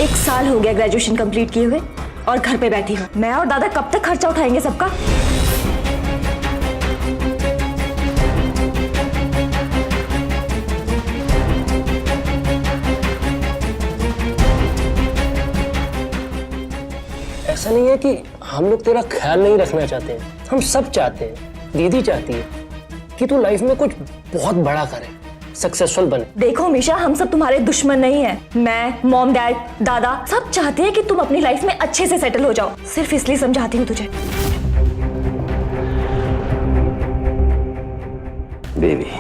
1 साल हो गया ग्रेजुएशन कंप्लीट किए हुए और घर पे बैठी हूँ। मैं और दादा कब तक खर्चा उठाएंगे सबका? ऐसा नहीं है कि हम लोग तेरा ख्याल नहीं रखना चाहते हैं, हम सब चाहते हैं, दीदी चाहती है कि तू लाइफ में कुछ बहुत बड़ा करे, सक्सेसफुल बने। देखो मीशा, हम सब तुम्हारे दुश्मन नहीं हैं। मैं, मॉम, डैड, दादा सब चाहते हैं कि तुम अपनी लाइफ में अच्छे से सेटल हो जाओ। सिर्फ इसलिए समझाती हूँ तुझे। बेबी,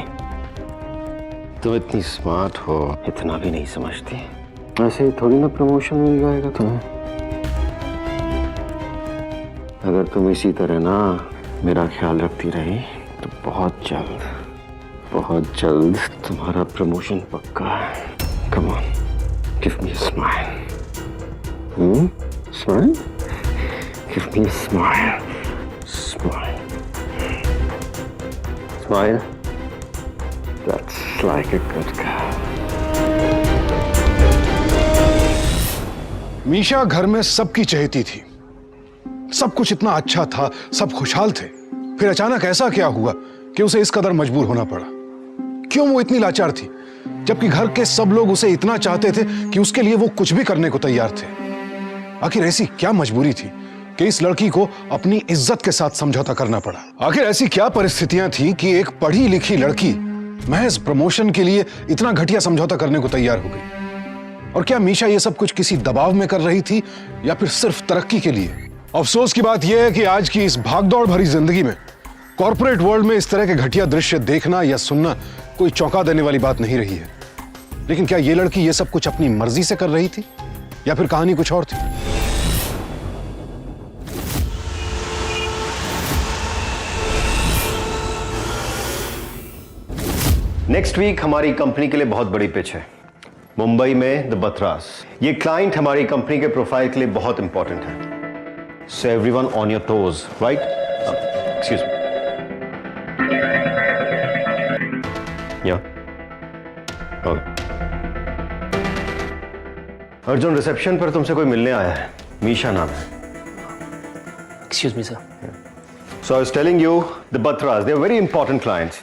तुम इतनी स्मार्ट हो, इतना भी नहीं समझती। ऐसे ही थोड़ी ना प्रमोशन मिल जाएगा तुम्हें। अगर तुम इसी तरह ना मेरा ख्याल रखती रही तो बहुत जल्द तुम्हारा प्रमोशन पक्का है। Come on, give me a smile. Smile, give me a smile. Smile, that's like a good girl. Misha घर में सबकी चहेती थी, सब कुछ इतना अच्छा था, सब खुशहाल थे। फिर अचानक ऐसा क्या हुआ कि उसे इस कदर मजबूर होना पड़ा? क्यों वो इतनी लाचार थी, जबकि घर के सब लोग उसे इतना चाहते थे कि उसके लिए वो कुछ भी करने को तैयार थे? आखिर ऐसी क्या मजबूरी थी कि इस लड़की को अपनी इज्जत के साथ समझौता करना पड़ा? आखिर ऐसी क्या परिस्थितियां थी कि एक पढ़ी लिखी लड़की महज प्रमोशन के लिए इतना घटिया समझौता करने को तैयार हो गई? और क्या मीशा ये सब कुछ किसी दबाव में कर रही थी या फिर सिर्फ तरक्की के लिए? अफसोस की बात यह है कि आज की इस भागदौड़ भरी जिंदगी में कॉर्पोरेट वर्ल्ड में इस तरह के घटिया दृश्य देखना या सुनना कोई चौंका देने वाली बात नहीं रही है। लेकिन क्या ये लड़की ये सब कुछ अपनी मर्जी से कर रही थी या फिर कहानी कुछ और थी? नेक्स्ट वीक हमारी कंपनी के लिए बहुत बड़ी पिच है, मुंबई में द बथरास। ये क्लाइंट हमारी कंपनी के प्रोफाइल के लिए बहुत इंपॉर्टेंट है। So everyone on your toes, right? Excuse me. Yeah. Oh. Arjun, reception पर तुमसे कोई मिलने आया है, मीशा नाम है। Excuse me, sir. So I was telling you, the Bhattras, they are very important clients.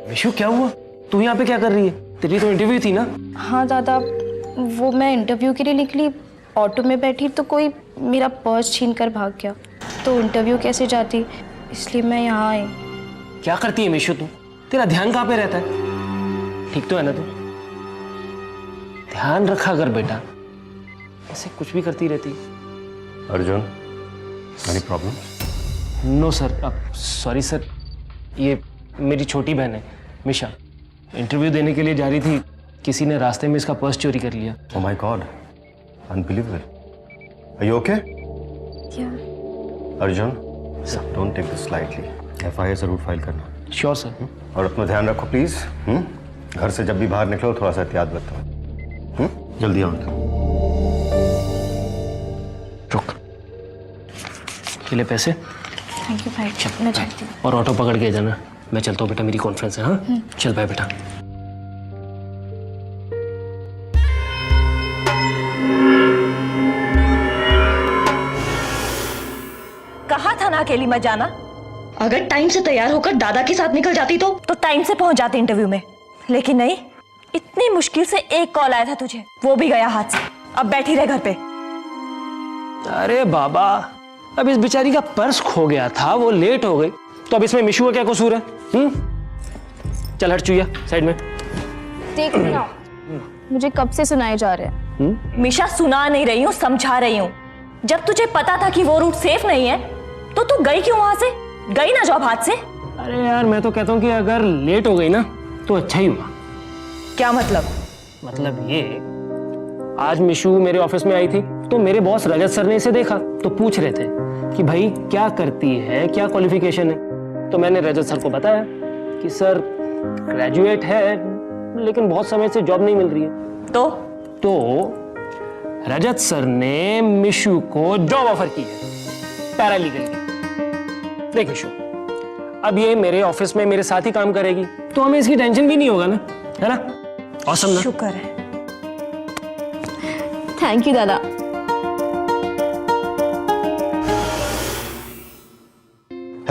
Vishu, क्या हुआ? तू यहाँ पे क्या कर रही है? तेरी तो इंटरव्यू थी ना? हाँ दादा, वो मैं इंटरव्यू के लिए निकली, ऑटो में बैठी तो कोई मेरा पर्स छीन कर भाग गया। तो इंटरव्यू कैसे जाती, इसलिए मैं यहाँ आई। क्या करती है मिशु तू? तेरा ध्यान कहाँ पे रहता है? ठीक तो है ना तू? ध्यान रखा कर बेटा, ऐसे कुछ भी करती रहती। Arjun, any problem? No sir, sorry sir, ये मेरी छोटी बहन है मिशा, इंटरव्यू देने के लिए जा रही थी, किसी ने रास्ते में इसका पर्स चोरी कर लिया। Oh my God, unbelievable. Are you okay? क्या? Arjun, don't take this lightly. FIR जरूर फाइल करना। Sure sir. और अपना ध्यान रखो प्लीज। घर से जब भी बाहर निकलो थोड़ा सा एहतियात बरतो। जल्दी आओ। रुक, ये ले पैसे। थैंक यू भाई, मैं चलती हूँ। और ऑटो पकड़ के जाना। मैं चलता हूँ बेटा, मेरी कॉन्फ्रेंस है। हाँ चल बाय बेटा। कहा था ना अकेली मत जाना। अगर टाइम से तैयार होकर दादा के साथ निकल जाती तो टाइम से पहुंच जाती इंटरव्यू में। लेकिन नहीं, इतनी मुश्किल से एक कॉल आया था तुझे, वो भी गया हाथ से। अब बैठी रहे घर पे। अरे बाबा, अब इस बेचारी का पर्स खो गया था, वो लेट हो गई, तो अब इसमें मिशू का क्या कसूर है? चल हट चुईया, साइड में। देख ना, मुझे कब से सुनाए जा रहे हैं। मिशा, सुना नहीं रही हूँ, समझा रही हूँ। जब तुझे पता था कि वो रूट सेफ नहीं है तो तू गई क्यों वहां से? गई ना जॉब हाथ से। अरे यार, मैं तो कहता हूँ कि अगर लेट हो गई ना तो अच्छा ही हुआ। क्या मतलब? मतलब ये, आज मिशू मेरे ऑफिस में आई थी तो मेरे बॉस रजत सर ने इसे देखा तो पूछ रहे थे कि भाई क्या करती है, क्या क्वालिफिकेशन है। तो मैंने रजत सर को बताया कि सर ग्रेजुएट है लेकिन बहुत समय से जॉब नहीं मिल रही है। तो रजत सर ने मिशू को जॉब ऑफर की है, पैरालीगल की। देख विशु, अब ये मेरे ऑफिस में मेरे साथ ही काम करेगी तो हमें इसकी टेंशन भी नहीं होगा ना, है ना? ऑसम ना? शुक्र है। थैंक यू दादा।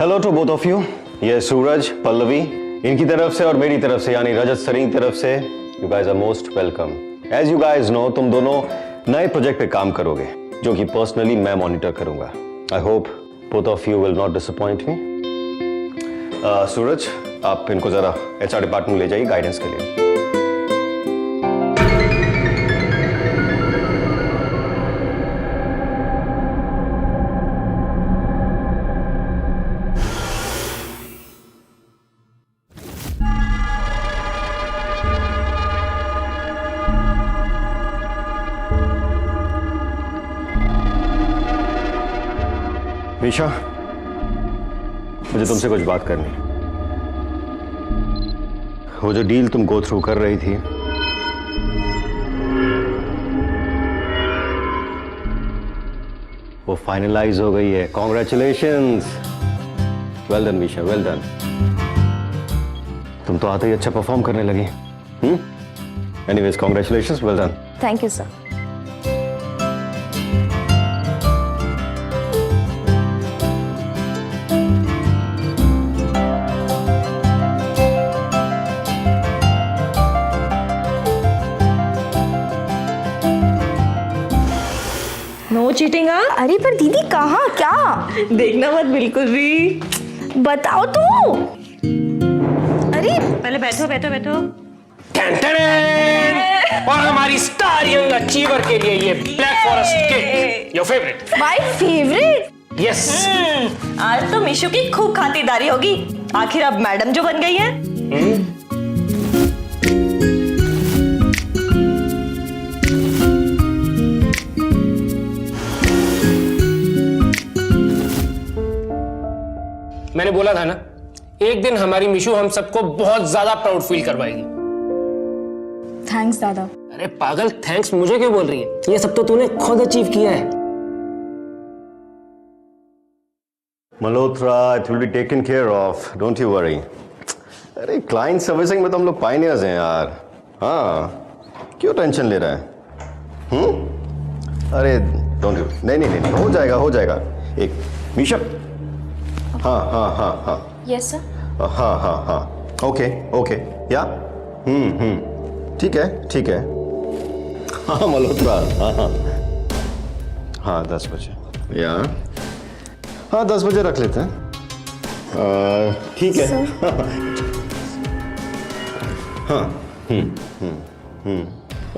Hello to both of you. ये सूरज, पल्लवी, इनकी तरफ से और मेरी तरफ से यानी रजत सर की तरफ से you guys are most welcome. As you guys know, तुम दोनों नए प्रोजेक्ट पे काम करोगे जो कि पर्सनली मैं मॉनिटर करूंगा। I hope both of you will not disappoint me. Suraj, आप इनको जरा HR डिपार्टमेंट ले जाइए गाइडेंस के लिए। ईशा, मुझे तुमसे कुछ बात करनी है। वो जो डील तुम गो थ्रू कर रही थी, वो फाइनलाइज हो गई है। Congratulations. Well done Isha, well done. तुम तो आते ही अच्छा परफॉर्म करने लगी। Anyways congratulations, well done. Thank you sir. No cheating. हाँ, अरे पर दीदी कहाँ, क्या? देखना मत बिल्कुल भी। बताओ तो। अरे पहले बैठो बैठो बैठो। और हमारी स्टार यंग अचीवर के लिए ये black forest cake, your favourite. My favourite. Yes. आज तो मिशु की खूब खातिरदारी होगी। आखिर अब मैडम जो बन गई है। मैंने बोला था ना, एक दिन हमारी मिशु हम सबको बहुत ज्यादा प्राउड फील करवाएगी। थैंक्स दादा। अरे पागल, थैंक्स मुझे क्यों बोल रही है? ये सब तो तूने खुद अचीव किया है। Malhotra, it will be taken care of, don't you worry. अरे क्लाइंट सर्विसिंग में तो हम लोग पायनियर्स हैं यार। हाँ, क्यों टेंशन ले रहा है? अरे डोंट यू, नहीं नहीं नहीं, हो जाएगा हो जाएगा। एक मीशा, हाँ हाँ हाँ हाँ, यस सर। हाँ हाँ हाँ, ओके ओके, या ठीक है ठीक है। हाँ मल्होत्रा, हाँ हाँ हाँ, 10 बजे, या हाँ 10 बजे रख लेते हैं। ठीक है। हाँ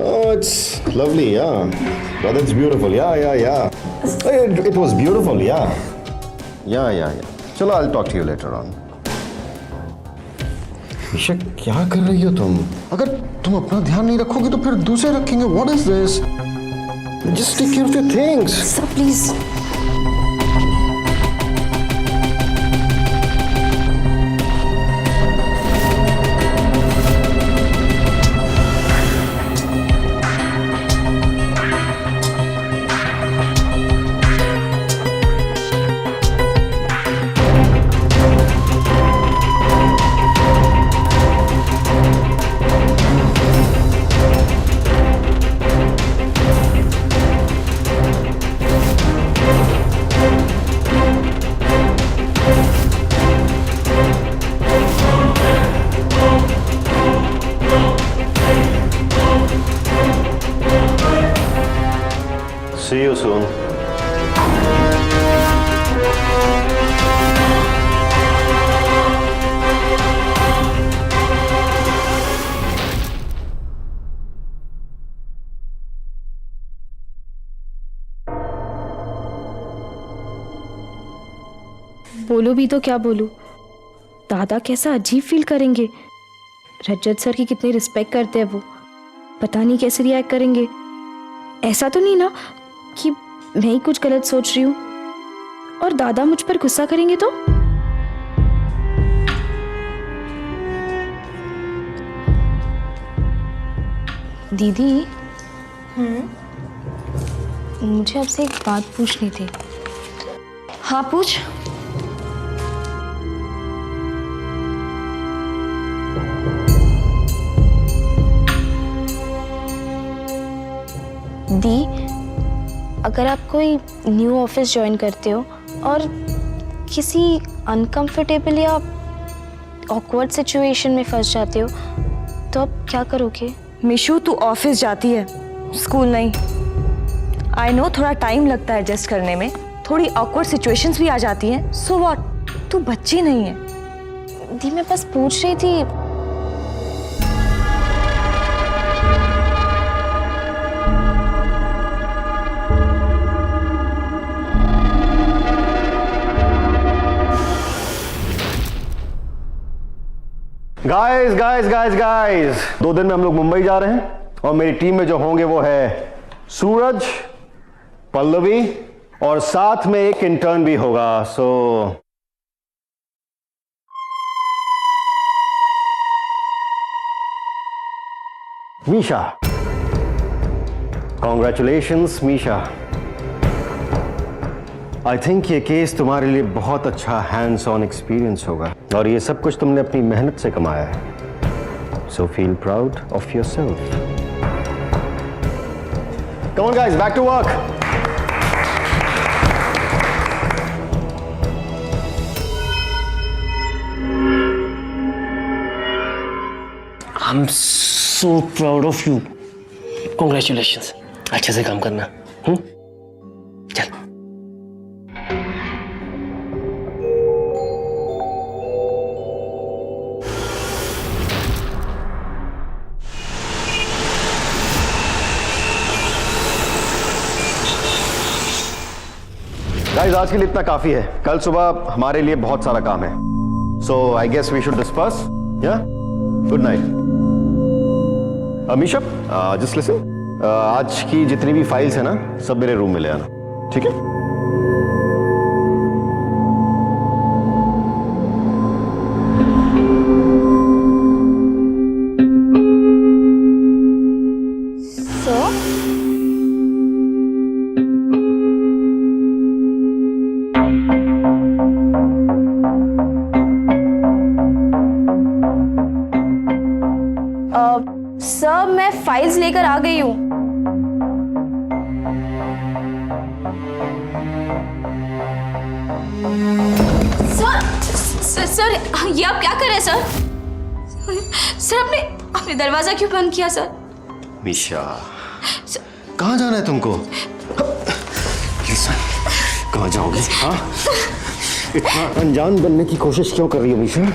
Oh, it's lovely, yeah. But it's beautiful, yeah. It was beautiful, yeah. Yeah. चलो, I'll talk to you later on. Isha, क्या कर रही हो तुम? अगर तुम अपना ध्यान नहीं रखोगे तो फिर दूसरे रखेंगे। What is this? Just take care of your things. Sir please. See you soon. बोलो भी तो क्या बोलूं? दादा कैसा अजीब फील करेंगे। रजत सर की कितनी रिस्पेक्ट करते हैं वो, पता नहीं कैसे रिएक्ट करेंगे। ऐसा तो नहीं ना कि मैं ही कुछ गलत सोच रही हूँ और दादा मुझ पर गुस्सा करेंगे तो? दीदी, मुझे आपसे एक बात पूछनी थी। हाँ पूछ। दी, अगर आप कोई न्यू ऑफिस ज्वाइन करते हो और किसी अनकंफर्टेबल या ऑकवर्ड सिचुएशन में फंस जाते हो तो आप क्या करोगे? मिशू, तू ऑफिस जाती है, स्कूल नहीं। आई नो थोड़ा टाइम लगता है एडजस्ट करने में, थोड़ी ऑकवर्ड सिचुएशंस भी आ जाती हैं। सो व्हाट, तू बच्ची नहीं है। दी मैं बस पूछ रही थी। गाइस गाइस गाइस गाइस, 2 दिन में हम लोग मुंबई जा रहे हैं और मेरी टीम में जो होंगे वो है सूरज, पल्लवी और साथ में एक इंटर्न भी होगा। So Misha, congratulations Misha. I think ये केस तुम्हारे लिए बहुत अच्छा हैंड्स ऑन एक्सपीरियंस होगा और ये सब कुछ तुमने अपनी मेहनत से कमाया है। So feel proud of yourself. Come on guys, back to work. I am so proud of you. Congratulations. अच्छे से काम करना। चल। गाइस, आज के लिए इतना काफी है। कल सुबह हमारे लिए बहुत सारा काम है। So I guess we should disperse. Yeah good night. Amisha, just listen, आज की जितनी भी फाइल्स है ना, सब मेरे रूम में ले आना, ठीक है? सर, मैं फाइल्स लेकर आ गई हूँ। सर, ये आप क्या कर रहे हैं सर? सर, आपने दरवाजा क्यों बंद किया सर? मीशा, कहाँ जाना है तुमको? कहाँ जाओगे? हाँ, इतना अनजान बनने की कोशिश क्यों कर रही हो मीशा?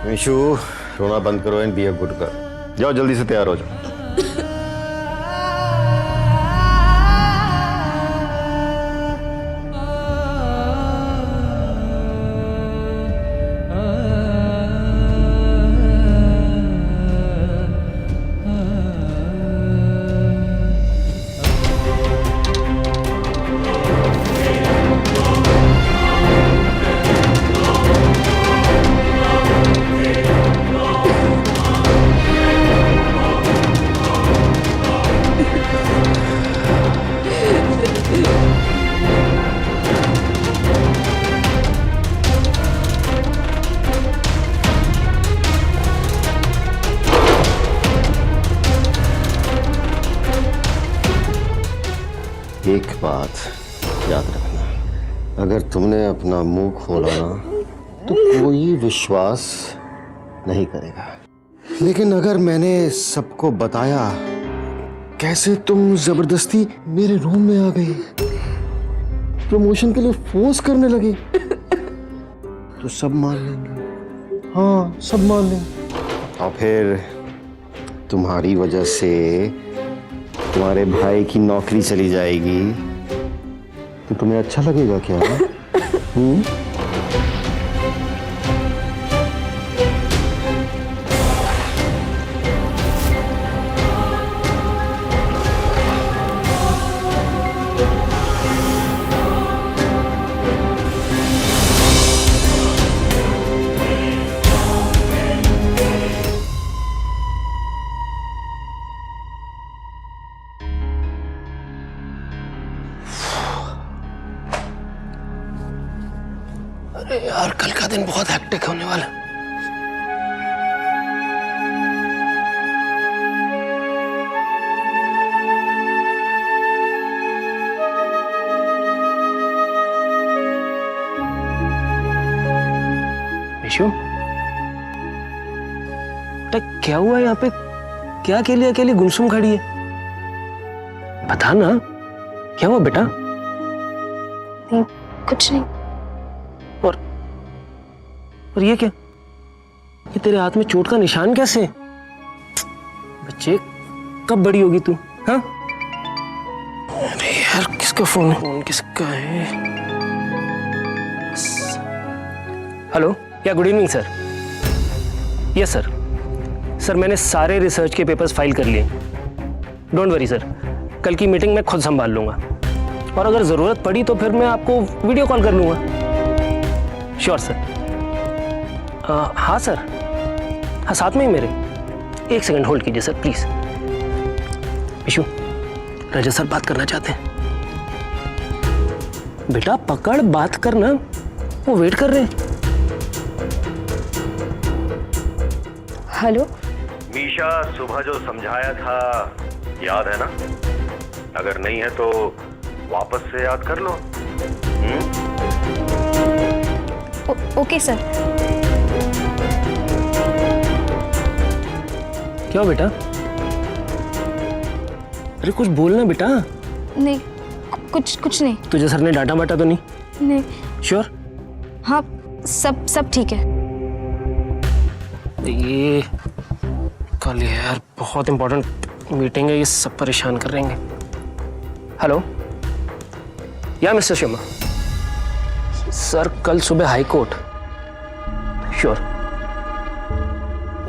मिशू, रोना बंद करो and be a good girl. जाओ जल्दी से तैयार हो जाओ। एक बात याद रखना, अगर तुमने अपना मुंह खोला ना तो कोई विश्वास नहीं करेगा, लेकिन अगर मैंने सबको बताया कैसे तुम जबरदस्ती मेरे रूम में आ गई, प्रमोशन के लिए फोर्स करने लगी, तो सब मान लेंगे। हाँ, सब मान लेंगे। और फिर तुम्हारी वजह से तुम्हारे भाई की नौकरी चली जाएगी, तो तुम्हें अच्छा लगेगा क्या? अरे यार कल का दिन बहुत हेक्टिक होने वाला है। विशु, बेटा क्या हुआ यहाँ पे? क्या अकेली अकेली गुमसुम खड़ी है? बता ना, क्या हुआ बेटा? नहीं, कुछ नहीं। और ये क्या? ये तेरे हाथ में चोट का निशान कैसे? बच्चे कब बड़ी होगी तू? हाँ? अरे यार किसका फोन है? फोन किसका है? हेलो, या good evening sir. Yes sir. Sir मैंने सारे रिसर्च के पेपर्स फाइल कर लिए। डोंट वरी सर, कल की मीटिंग मैं खुद संभाल लूंगा, और अगर जरूरत पड़ी तो फिर मैं आपको वीडियो कॉल कर लूंगा। Sure sir. हाँ सर, हाँ साथ में ही मेरे। एक सेकंड होल्ड कीजिए sir please. Vishu, Rajat sir बात करना चाहते हैं। बेटा पकड़, बात करना, वो वेट कर रहे हैं। हेलो। मीशा, सुबह जो समझाया था याद है ना? अगर नहीं है तो वापस से याद कर लो। Okay sir. क्या हो बेटा? अरे कुछ बोलना बेटा। नहीं, कुछ नहीं। तुझे सर ने डांटा वाटा तो नहीं? नहीं। श्योर? हाँ, सब ठीक है। ये कल यार बहुत इंपॉर्टेंट मीटिंग है, ये सब परेशान कर रहेंगे। हेलो, या मिस्टर शर्मा सर, कल सुबह high court. Sure?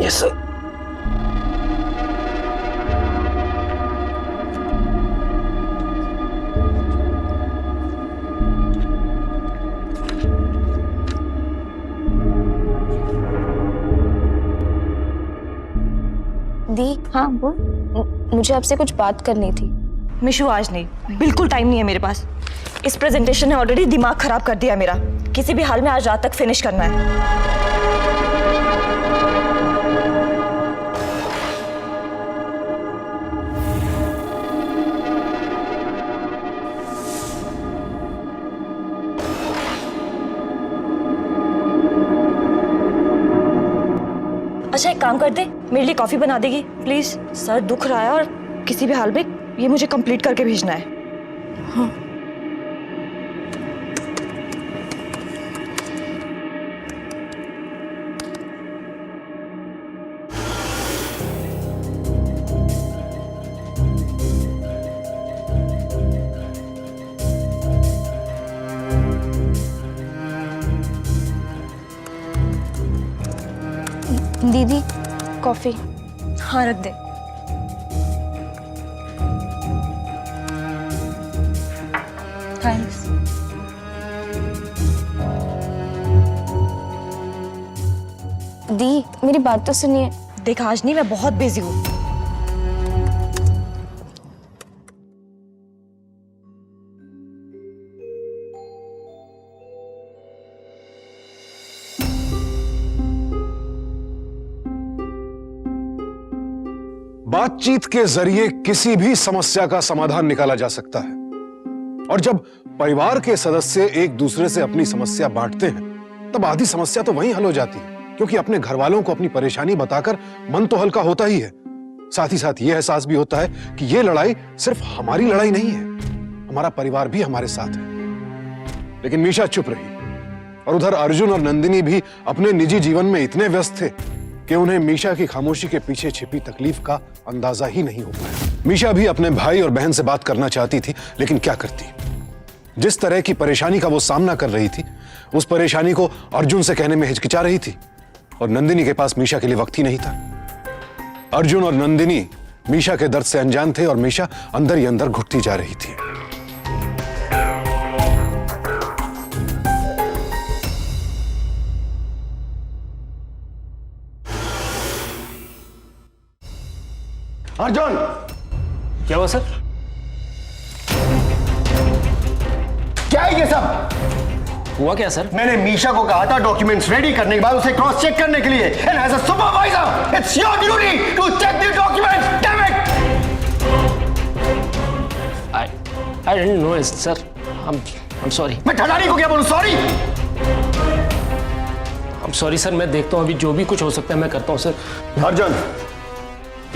Yes sir. दी, हाँ बोल। मुझे आपसे कुछ बात करनी थी। मिशु आज नहीं, बिल्कुल टाइम नहीं है मेरे पास। इस प्रेजेंटेशन ने ऑलरेडी दिमाग खराब कर दिया मेरा। किसी भी हाल में आज रात तक फिनिश करना है। अच्छा एक काम कर दे, मेरे लिए कॉफी बना देगी प्लीज। सर दुख रहा है और किसी भी हाल में ये मुझे कंप्लीट करके भेजना है। हाँ। दीदी, कॉफी। हाँ रख दे। थैंक्स। दी, मेरी बात तो सुनिए। देख आज नहीं, मैं बहुत बिजी हूँ। बातचीत के जरिए किसी भी समस्या का समाधान निकाला जा सकता है, और जब परिवार के सदस्य एक दूसरे से अपनी समस्या बांटते हैं तब आधी समस्या तो वहीं हल हो जाती है, क्योंकि अपने घर वालों को अपनी परेशानी बताकर मन तो हल्का होता ही है, साथ ही साथ यह एहसास भी होता है कि यह लड़ाई सिर्फ हमारी लड़ाई नहीं है, हमारा परिवार भी हमारे साथ है। लेकिन मीशा चुप रही, और उधर अर्जुन और नंदिनी भी अपने निजी जीवन में इतने व्यस्त थे कि उन्हें मीशा की खामोशी के पीछे छिपी तकलीफ का अंदाजा ही नहीं हो पाया। मीशा भी अपने भाई और बहन से बात करना चाहती थी, लेकिन क्या करती? जिस तरह की परेशानी का वो सामना कर रही थी, उस परेशानी को अर्जुन से कहने में हिचकिचा रही थी, और नंदिनी के पास मीशा के लिए वक्त ही नहीं था। अर्जुन और नंदिनी मीशा के दर्द से अनजान थे, और मीशा अंदर ही अंदर घुटती जा रही थी। अर्जुन! क्या हुआ सर? क्या है ये सब? हुआ क्या सर? मैंने मीशा को कहा था डॉक्यूमेंट्स रेडी करने के बाद उसे क्रॉस चेक करने के लिए। And as a supervisor it's your duty to check the documents, damn it. I didn't know sir, I am sorry. मैं ठलानी को क्या बोलूं sorry? I am sorry sir, मैं देखता हूँ अभी जो भी कुछ हो सकता है मैं करता हूँ sir. Arjun,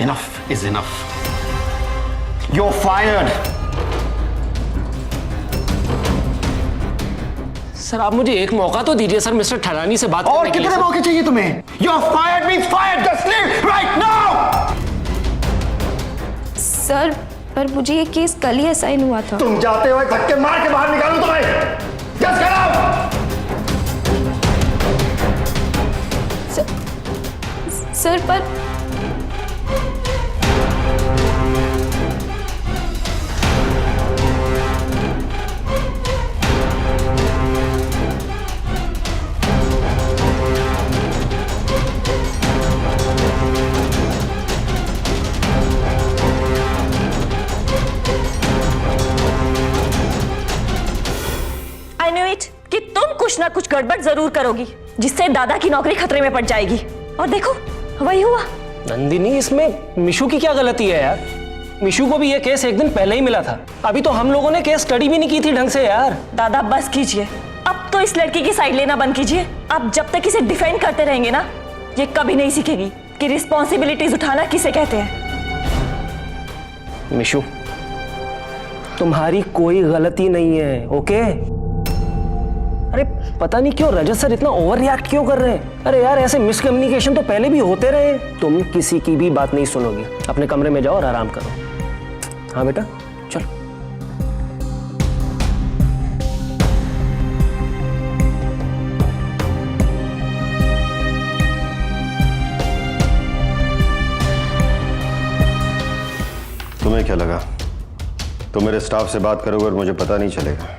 enough is enough, you are fired. Sir आप मुझे एक मौका तो दीजिए सर, मिस्टर ठलानी से बात और करने के लिए। कितने मौके चाहिए तुम्हें? You are fired means fired, just leave right now. Sir पर मुझे ये केस कल ही असाइन हुआ था। तुम जाते हुए धक्के मार के बाहर निकालूं तुम्हें? Just get out. सर पर आई न्यू इट कि तुम कुछ ना कुछ गड़बड़ जरूर करोगी जिससे दादा की नौकरी खतरे में पड़ जाएगी। और देखो वही हुआ। नंदिनी, इसमें मिशु की क्या गलती है यार? मिशु को भी ये केस एक दिन पहले ही मिला था। अभी तो हम लोगों ने केस स्टडी भी नहीं की थी ढंग से यार। दादा बस कीजिए, अब तो इस लड़की की साइड लेना बंद कीजिए। आप जब तक इसे डिफेंड करते रहेंगे ना, ये कभी नहीं सीखेगी कि रिस्पॉन्सिबिलिटीज उठाना किसे कहते हैं। मिशु, तुम्हारी कोई गलती नहीं है, ओके? अरे पता नहीं क्यों रजत सर इतना ओवर रिएक्ट क्यों कर रहे हैं? अरे यार ऐसे मिसकम्युनिकेशन तो पहले भी होते रहे। तुम किसी की भी बात नहीं सुनोगी, अपने कमरे में जाओ और आराम करो। हाँ बेटा चलो। तुम्हें क्या लगा तुम मेरे स्टाफ से बात करोगे और मुझे पता नहीं चलेगा?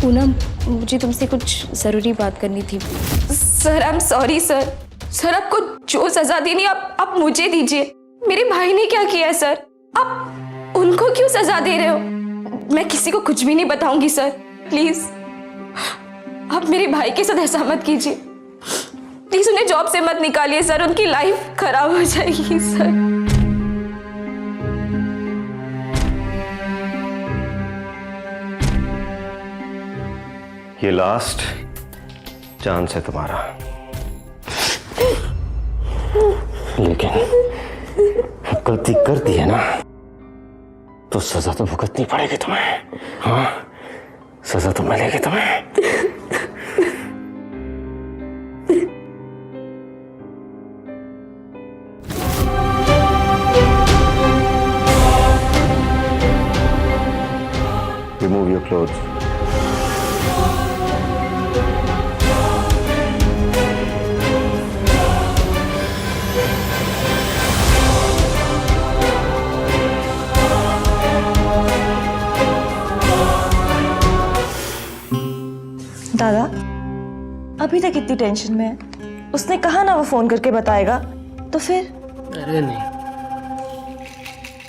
पूनम, मुझे तुमसे कुछ जरूरी बात करनी थी। Sir I am sorry sir. Sir आपको जो सजा देनी आप मुझे दीजिए। मेरे भाई ने क्या किया है सर? आप उनको क्यों सजा दे रहे हो? मैं किसी को कुछ भी नहीं बताऊंगी सर, प्लीज। आप मेरे भाई के साथ ऐसा मत कीजिए प्लीज। उन्हें जॉब से मत निकालिए सर, उनकी लाइफ खराब हो जाएगी सर। ये लास्ट चांस है तुम्हारा, लेकिन गलती कर दी है ना तो सजा तो भुगतनी पड़ेगी तुम्हें। हाँ, सजा तो मिलेगी तुम्हें। Remove your clothes. दादा अभी तक इतनी टेंशन में है। उसने कहा ना वो फोन करके बताएगा, तो फिर? अरे नहीं,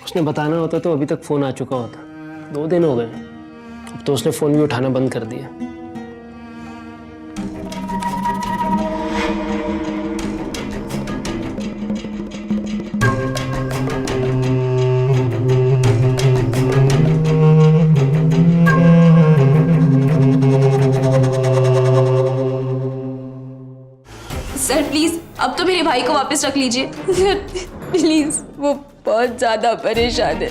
उसने बताना होता तो अभी तक फोन आ चुका होता। 2 दिन हो गए, अब तो उसने फोन भी उठाना बंद कर दिया। सर प्लीज अब तो मेरे भाई को वापस रख लीजिए सर, प्लीज। वो बहुत ज्यादा परेशान है,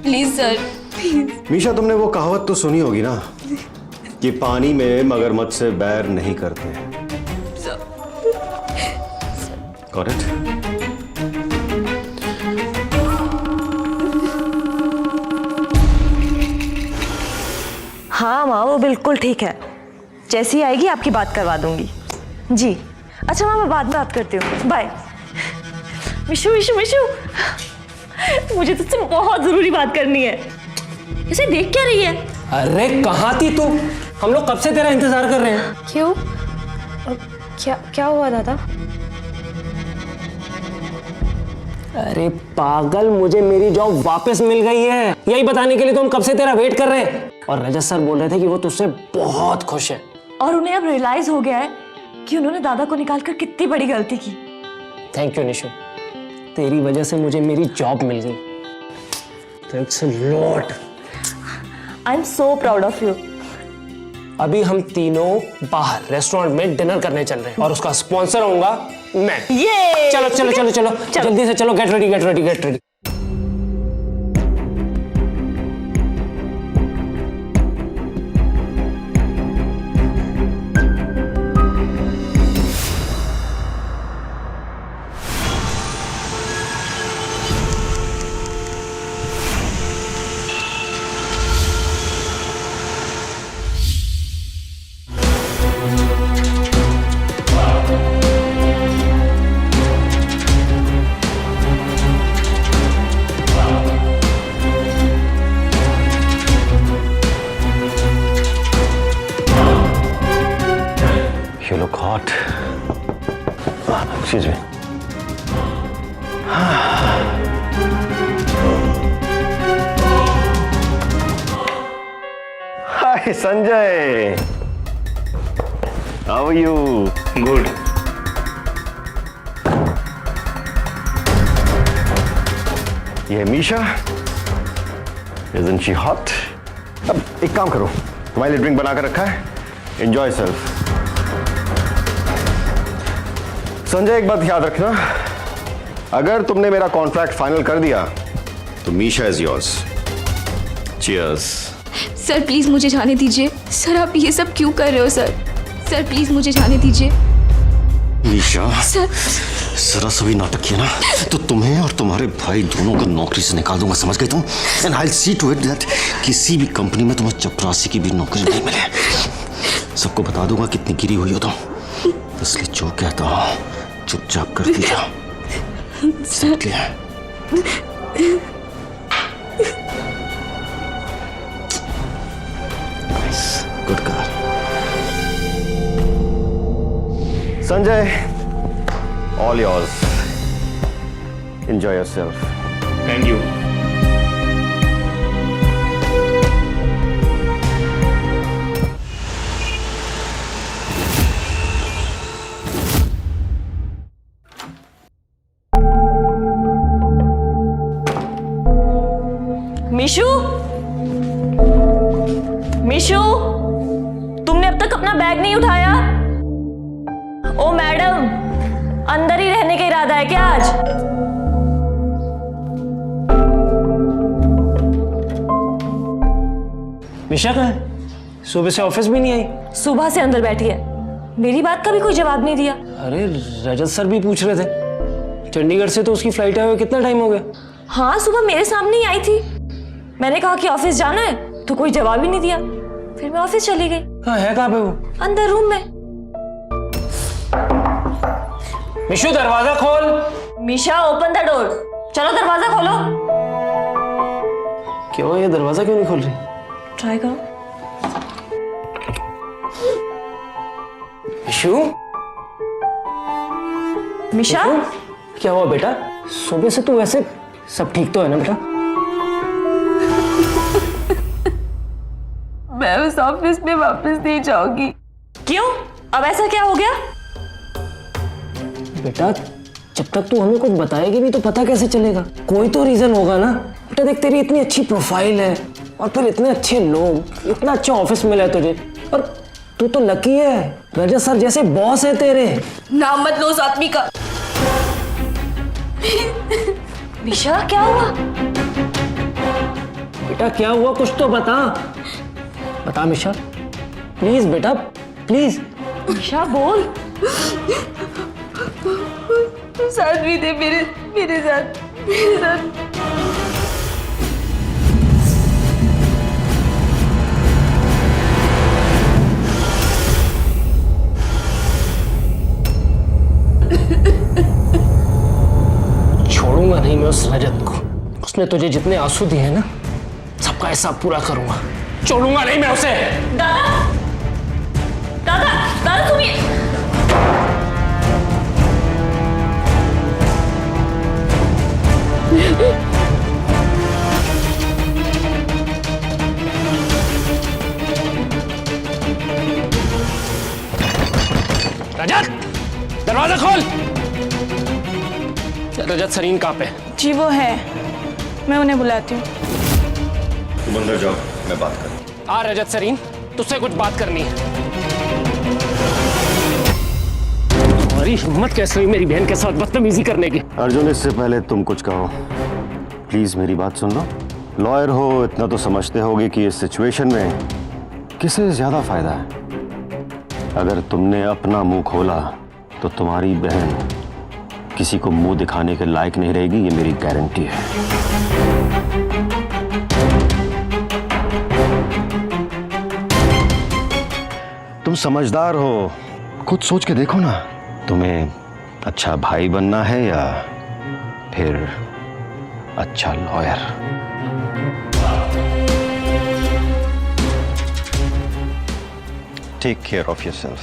प्लीज सर प्लीज। मीशा, तुमने वो कहावत तो सुनी होगी ना कि पानी में मगरमच्छ से बैर नहीं करते। Got it? हाँ माँ, वो बिल्कुल ठीक है। जैसी आएगी आपकी बात करवा दूंगी। जी अच्छा माँ, मैं बाद में बात करती हूँ, बाय। मिशु मिशु मिशु, मुझे तुझसे बहुत जरूरी बात करनी है। इसे देख क्या रही है? अरे कहाँ थी तू? हम लोग कब से तेरा इंतजार कर रहे हैं। क्यों? क्या क्या हुआ दादा? अरे पागल, मुझे मेरी जॉब वापस मिल गई है, यही बताने के लिए तो हम कब से तेरा वेट कर रहे हैं। और रजत सर बोल रहे थे कि वो तुझसे बहुत खुश है। और उन्हें अब रियलाइज हो गया है कि उन्होंने दादा को निकालकर कितनी बड़ी गलती की। थैंक यू निशु, तेरी वजह से मुझे मेरी जॉब मिल गई। Thanks a lot. I am so proud of you. अभी हम तीनों बाहर रेस्टोरेंट में डिनर करने चल रहे हैं और उसका स्पॉन्सर होऊंगा मैं। ये चलो चलो चलो चलो जल्दी से चलो, get ready get ready get ready. You look hot. Excuse me. Hi, Sanjay. How are you? Good. ये मीशा, Isn't she hot? अब एक काम करो, तुम्हारे लिए ड्रिंक बना कर रखा है, एंजॉय सेल्फ। संजय एक बात याद रखना, अगर तुमने मेरा कॉन्ट्रैक्ट फाइनल कर दिया तो Misha is yours. Cheers. Sir please मुझे जाने दीजिए। सर आप ये सब क्यों कर रहे हो सर? सर प्लीज़ मुझे जाने दीजिए। मीशा, सर जरा सभी नाटक किया ना तो तुम्हें और तुम्हारे भाई दोनों को नौकरी से निकाल दूंगा, समझ गए तुम? And I will see to it that किसी भी कंपनी में तुम्हें चपरासी की भी नौकरी नहीं मिले। सबको बता दूंगा कितनी गिरी हुई हो तुम, इसलिए जो कहता हूँ चुपचाप कर दिया। समझ लिया? Good girl. Sanjay, all yours. Enjoy yourself. Thank you. Mishu, Mishu, तुमने अब तक अपना बैग नहीं उठाया? ओ मैडम, अंदर ही रहने का इरादा है क्या आज? मिशा कहाँ है? सुबह से ऑफिस भी नहीं आई। सुबह से अंदर बैठी है, मेरी बात का भी कोई जवाब नहीं दिया। अरे रजत सर भी पूछ रहे थे, चंडीगढ़ से तो उसकी फ्लाइट आए हुए कितना टाइम हो गया? हाँ, सुबह मेरे सामने ही आई थी। मैंने कहा कि ऑफिस जाना है तो कोई जवाब ही नहीं दिया। फिर मैं ऑफिस चली गई। हाँ, है कहाँ पे वो? अंदर रूम में। मिशु दरवाजा खोल। मिशा ओपन द डोर। चलो दरवाजा खोलो। क्यों ये दरवाजा क्यों नहीं खोल रही? ट्राई करो। मिशु, मिशा, क्या हुआ बेटा? सुबह से तू वैसे सब ठीक तो है ना बेटा? मैं उस ऑफिस में वापस नहीं जाऊंगी। क्यों? अब ऐसा क्या हो गया? बेटा जब तक तू हमें कुछ बताएगी नहीं तो पता कैसे चलेगा? कोई तो रीजन होगा ना। बेटा देख, तेरी इतनी अच्छी प्रोफाइल है और फिर इतने अच्छे लोग, इतना अच्छा ऑफिस मिला है तुझे, और तू तो लकी है, रजत सर जैसे बॉस है तेरे। नाम मत लो उस आदमी का। मिशा क्या हुआ? बेटा क्या हुआ, कुछ तो बता। बता मिशा, प्लीज बेटा प्लीज। मिशा बोल। साथ भी थे मेरे साथ। छोड़ूंगा नहीं मैं उस रजत को। उसने तुझे जितने आंसू दिए हैं ना, सबका हिसाब पूरा करूंगा। छोड़ूंगा नहीं मैं उसे। दादा, दादा, दादा तुम ये खोल। रजत सरीन कहाँ पे? जी वो है, मैं उन्हें बुलाती हूँ। तुम अंदर जाओ, मैं बात करूँ। आ रजत सरीन, तुझसे कुछ बात करनी है। तुम्हारी हिम्मत कैसे हुई मेरी बहन के साथ बदतमीजी करने की? अर्जुन, इससे पहले तुम कुछ कहो, प्लीज मेरी बात सुन लो। लॉयर हो, इतना तो समझते होगे कि इस सिचुएशन में किसे ज्यादा फायदा है। अगर तुमने अपना मुंह खोला तो तुम्हारी बहन किसी को मुंह दिखाने के लायक नहीं रहेगी, ये मेरी गारंटी है। तुम समझदार हो, खुद सोच के देखो ना, तुम्हें अच्छा भाई बनना है या फिर अच्छा lawyer. Take care of yourself.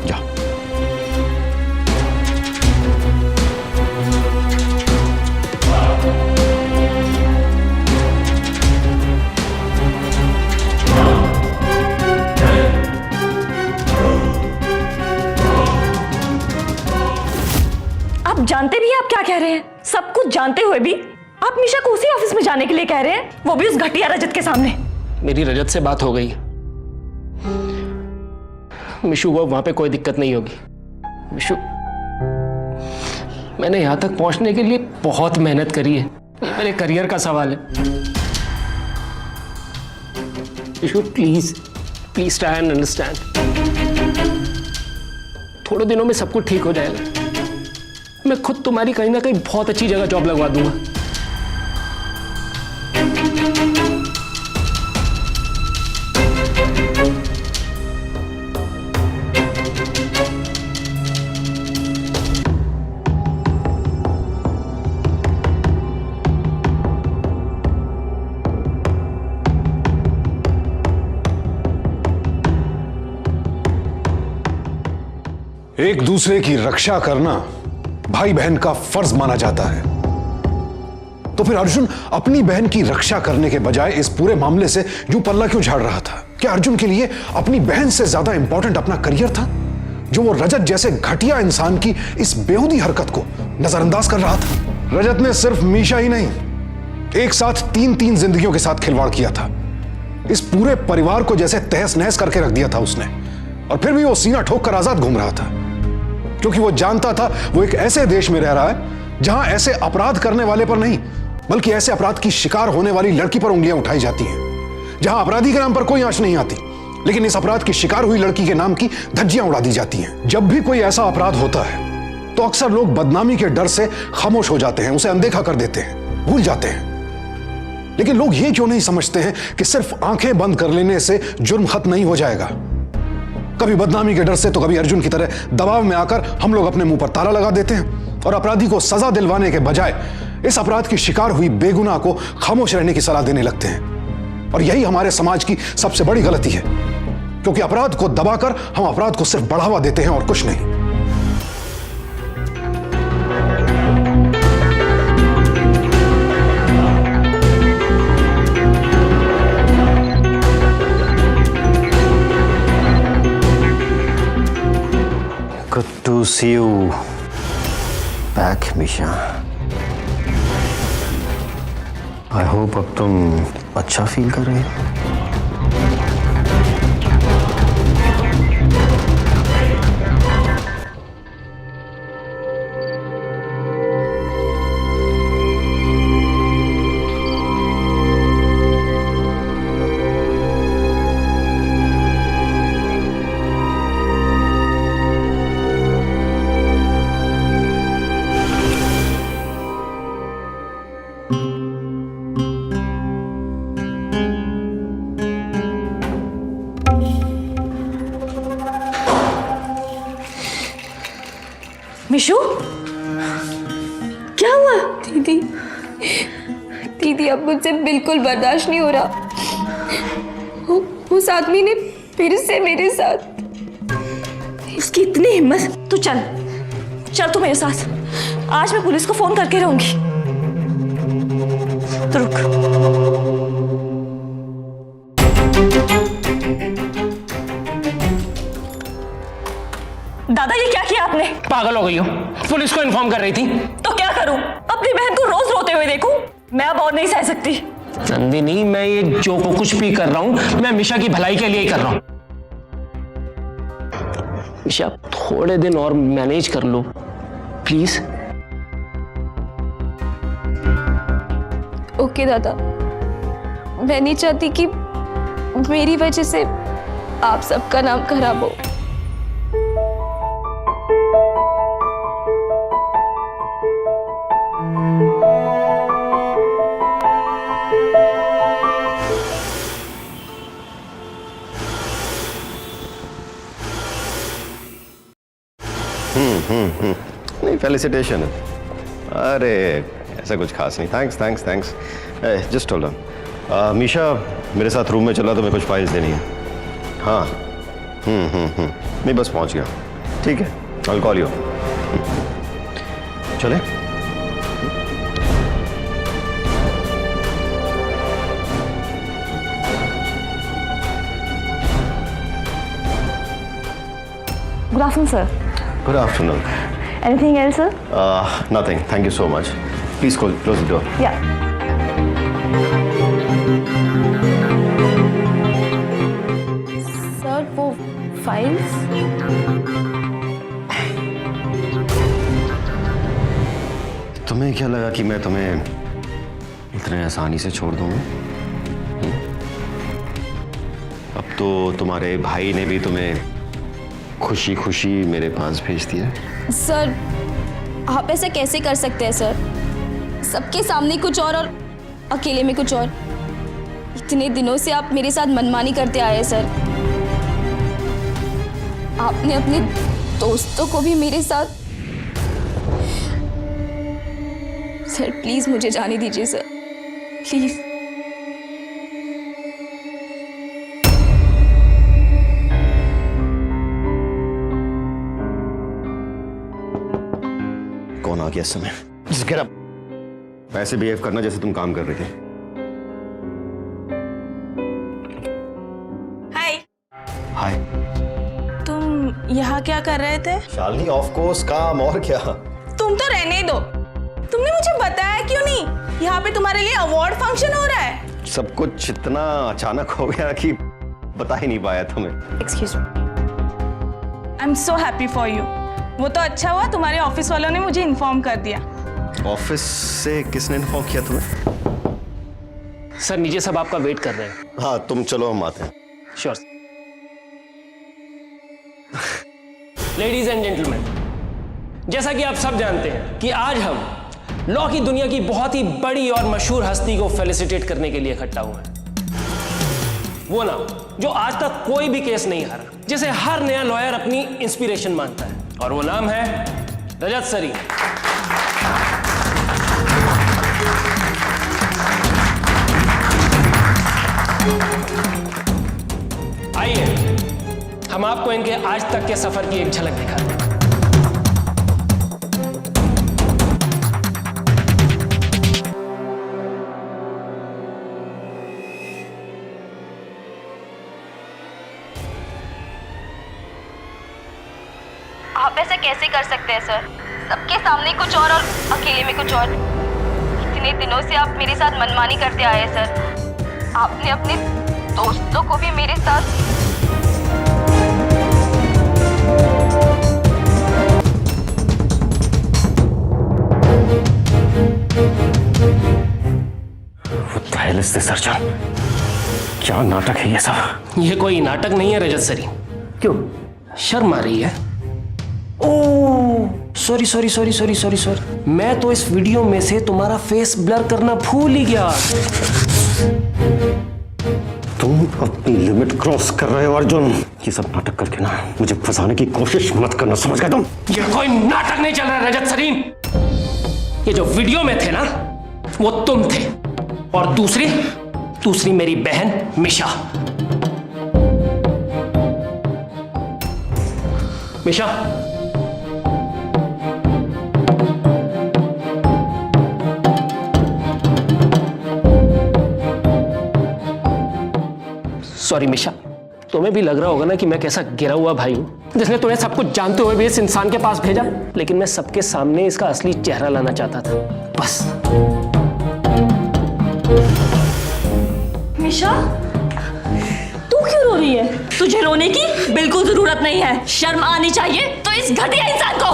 जाओ। आप जानते भी हैं आप क्या कह रहे हैं? सब कुछ जानते हुए भी आप मीशा को उसी ऑफिस में जाने के लिए कह रहे हैं, वो भी उस घटिया रजत के सामने। मेरी रजत से बात हो गई, मिशु को वहां पे कोई दिक्कत नहीं होगी। मिशु, मैंने यहां तक पहुंचने के लिए बहुत मेहनत करी है, ये मेरे करियर का सवाल है। Mishu please please try and understand. थोड़े दिनों में सब कुछ ठीक हो जाएगा। मैं खुद तुम्हारी कहीं ना कहीं बहुत अच्छी जगह जॉब लगवा दूंगा। एक दूसरे की रक्षा करना भाई बहन का फर्ज माना जाता है, तो फिर अर्जुन अपनी बहन की रक्षा करने के बजाय इस पूरे मामले से यूं पल्ला क्यों झाड़ रहा था? क्या अर्जुन के लिए अपनी बहन से ज्यादा इंपॉर्टेंट अपना करियर था, जो वो रजत जैसे घटिया इंसान की इस बेहूदी हरकत को नजरअंदाज कर रहा था? रजत ने सिर्फ मीशा ही नहीं, एक साथ तीन जिंदगियों के साथ खिलवाड़ किया था। इस पूरे परिवार को जैसे तहस नहस करके रख दिया था उसने, और फिर भी वो सीना ठोक कर आजाद घूम रहा था, क्योंकि वो जानता था वो एक ऐसे देश में रह रहा है जहां ऐसे अपराध करने वाले पर नहीं, बल्कि ऐसे अपराध की शिकार होने वाली लड़की पर उंगलियां उठाई जाती हैं, जहां अपराधी के नाम पर कोई आंच नहीं आती, लेकिन इस अपराध की शिकार हुई लड़की के नाम की धज्जियां उड़ा दी जाती हैं। जब भी कोई ऐसा अपराध होता है तो अक्सर लोग बदनामी के डर से खामोश हो जाते हैं, उसे अनदेखा कर देते हैं, भूल जाते हैं। लेकिन लोग ये क्यों नहीं समझते हैं कि सिर्फ आंखें बंद कर लेने से जुर्म खत्म नहीं हो जाएगा। कभी बदनामी के डर से तो कभी अर्जुन की तरह दबाव में आकर हम लोग अपने मुंह पर ताला लगा देते हैं और अपराधी को सजा दिलवाने के बजाय इस अपराध की शिकार हुई बेगुनाह को खामोश रहने की सलाह देने लगते हैं। और यही हमारे समाज की सबसे बड़ी गलती है, क्योंकि अपराध को दबाकर हम अपराध को सिर्फ बढ़ावा देते हैं और कुछ नहीं। Good to see you back, Misha. I hope अब तुम अच्छा फील कर रहे हो। मिशु, क्या हुआ? दीदी, दीदी अब मुझसे बिल्कुल बर्दाश्त नहीं हो रहा। उस आदमी ने फिर से मेरे साथ। उसकी इतनी हिम्मत! तू चल चल तू मेरे साथ। आज मैं पुलिस को फोन करके रहूंगी। तो रुक। दादा, ये क्या किया आपने? पागल हो गई हो? पुलिस को इन्फॉर्म कर रही थी। तो क्या करूं? अपनी बहन को रोज रोते हुए देखूं? मैं अब और नहीं सह सकती। नंदिनी, मैं ये जो कुछ भी कर रहा हूं, मैं मिशा की भलाई के लिए ही कर रहा हूं। मिशा, थोड़े दिन और मैनेज कर लो प्लीज। ओके दादा, मैं नहीं चाहती कि मेरी वजह से आप सबका नाम खराब हो। नहीं, फेलिसिटेशन। अरे ऐसा कुछ खास नहीं। Thanks thanks thanks. Just hold on. Misha मेरे साथ रूम में चला तो मैं कुछ फाइल्स देनी है। हाँ नहीं, बस पहुंच गया। ठीक है, आई कॉल यू। चले। Good afternoon sir. Good afternoon. Anything else sir? Nothing, thank you so much. Please close the door. या। सर वो फाइल्स? तुम्हें क्या लगा कि मैं तुम्हें इतने आसानी से छोड़ दूंगा? अब तो तुम्हारे भाई ने भी तुम्हें खुशी खुशी मेरे पास भेज दिया। सर आप ऐसा कैसे कर सकते हैं सर? सबके सामने कुछ और अकेले में कुछ और। इतने दिनों से आप मेरे साथ मनमानी करते आए हैं सर। आपने अपने दोस्तों को भी मेरे साथ। सर प्लीज मुझे जाने दीजिए सर, प्लीज। कौन आ गया इस समय? Just get up. ऐसे बिहेव करना जैसे तुम काम कर रहे थे। हाय, हाय। तुम यहाँ क्या कर रहे थे? शालिनी, ऑफ कोर्स काम, और क्या। तुम तो रहने दो। तुमने मुझे बताया क्यों नहीं? यहाँ पे तुम्हारे लिए अवार्ड फंक्शन हो रहा है। सब कुछ इतना अचानक हो गया कि बता ही नहीं पाया तुम्हें। Excuse me. I am so happy for you. वो तो अच्छा हुआ तुम्हारे ऑफिस वालों ने मुझे इन्फॉर्म कर दिया। ऑफिस से किसने इन्फॉर्म किया तुम्हें? सर नीचे सब आपका वेट कर रहे हैं। हाँ तुम चलो, हम आते हैं। श्योर। लेडीज एंड जेंटलमैन, जैसा कि आप सब जानते हैं कि आज हम लॉ की दुनिया की बहुत ही बड़ी और मशहूर हस्ती को फेलिसिटेट करने के लिए इकट्ठा हुए हैं। वो नाम जो आज तक कोई भी केस नहीं हारा, जिसे हर नया लॉयर अपनी इंस्पिरेशन मानता है, और वो नाम है रजत सरीन। आइए हम आपको इनके आज तक के सफर की एक झलक दिखाते हैं। आप ऐसा कैसे कर सकते हैं सर? सबके सामने कुछ और अकेले में कुछ और। इतने दिनों से आप मेरे साथ मनमानी करते आए हैं सर। आपने अपने दोस्तों को भी मेरे साथ। सर्जन, क्या नाटक है ये सब? ये कोई नाटक नहीं है रजत सरीन। क्यों शर्म आ रही है? Oh sorry sorry sorry sorry sorry sorry, मैं तो इस वीडियो में से तुम्हारा फेस ब्लर करना भूल ही गया। तुम अपनी लिमिट क्रॉस कर रहे हो अर्जुन। ये सब नाटक करके ना मुझे फंसाने की कोशिश मत करना, समझ गए तुम? ये कोई नाटक नहीं चल रहा है रजत सरीन। ये जो वीडियो में थे ना वो तुम थे, और दूसरी मेरी बहन मिशा। मिशा, सॉरी मिशा, तुम्हें भी लग रहा होगा ना कि मैं कैसा गिरा हुआ भाई हूं। जिसने तुम्हें सब कुछ जानते हुए भी इस इंसान के पास भेजा। लेकिन मैं सबके सामने इसका असली चेहरा लाना चाहता था, बस। मिशा, तू क्यों रो रही है? तुझे रोने की बिल्कुल जरूरत नहीं है। शर्म आनी चाहिए तो इस घटिया इंसान को।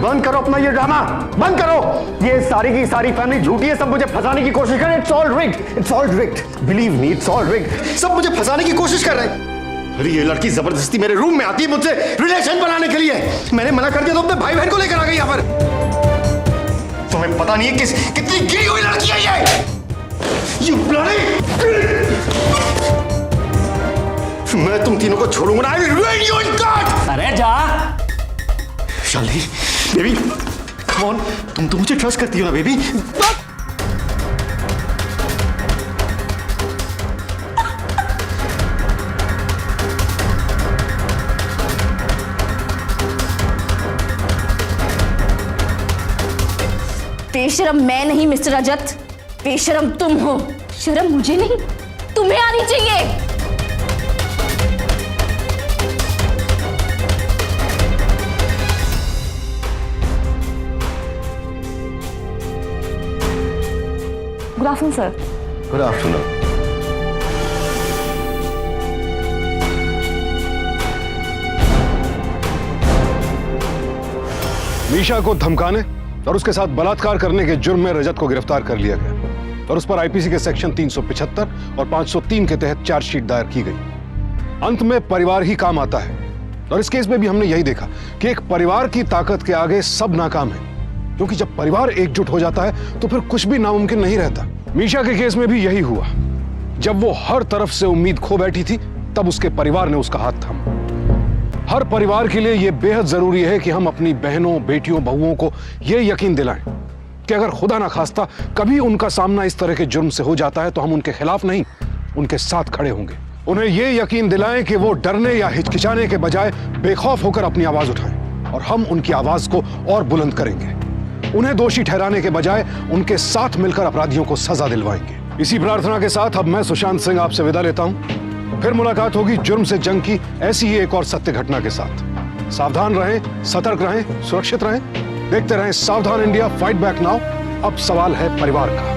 बंद करो अपना ये ड्रामा, बंद करो। ये सारी की सारी फैमिली झूठी है, सब मुझे फंसाने की कोशिश कर रहे हैं। It's all rigged, it's all rigged, believe me, it's all rigged. सब मुझे फंसाने की कोशिश कर रहे हैं। अरे ये लड़की जबरदस्ती मेरे रूम में आती है मुझसे रिलेशन बनाने के लिए। मैंने मना कर दिया तो अपने भाई बहन को लेकर आ गई यहाँ पर। तुम्हें पता नहीं है कितनी गिरी हुई लड़की है ये। You bloody! मैं तुम तीनों को छोड़ूंगा ना। I will ruin you in God! अरे जा। शालिनी, बेबी, come on, तुम तो मुझे ट्रस्ट करती हो ना बेबी। बेशरम मैं नहीं मिस्टर रजत, बेशरम तुम हो। शर्म मुझे नहीं, तुम्हें आनी चाहिए। Good afternoon sir. Good afternoon. Misha को धमकाने और उसके साथ बलात्कार करने के जुर्म में रजत को गिरफ्तार कर लिया गया और उस पर आईपीसी के सेक्शन 375 और 503 के तहत चार्जशीट दायर की गई। अंत में परिवार ही काम आता है और इस केस में भी हमने यही देखा कि एक परिवार की ताकत के आगे सब नाकाम है, क्योंकि जब परिवार एकजुट हो जाता है तो फिर कुछ भी नामुमकिन नहीं रहता। मीशा के केस में भी यही हुआ। जब वो हर तरफ से उम्मीद खो बैठी थी तब उसके परिवार ने उसका हाथ थामा। हर परिवार के लिए यह बेहद जरूरी है कि हम अपनी बहनों, बेटियों, बहुओं को यह यकीन दिलाएं कि अगर खुदा ना खास्ता कभी उनका सामना इस तरह के जुर्म से हो जाता है तो हम उनके खिलाफ नहीं, उनके साथ खड़े होंगे। उन्हें यह यकीन दिलाएं कि वो डरने या हिचकिचाने के बजाय बेखौफ होकर अपनी आवाज उठाएं और हम उनकी आवाज को और बुलंद करेंगे। उन्हें दोषी ठहराने के बजाय उनके साथ मिलकर अपराधियों को सजा दिलवाएंगे। इसी प्रार्थना के साथ अब मैं सुशांत सिंह आपसे विदा लेता हूं। फिर मुलाकात होगी जुर्म से जंग की ऐसी ही एक और सत्य घटना के साथ। सावधान रहें, सतर्क रहें, सुरक्षित रहें। देखते रहें सावधान इंडिया, फाइट बैक नाउ। अब सवाल है परिवार का।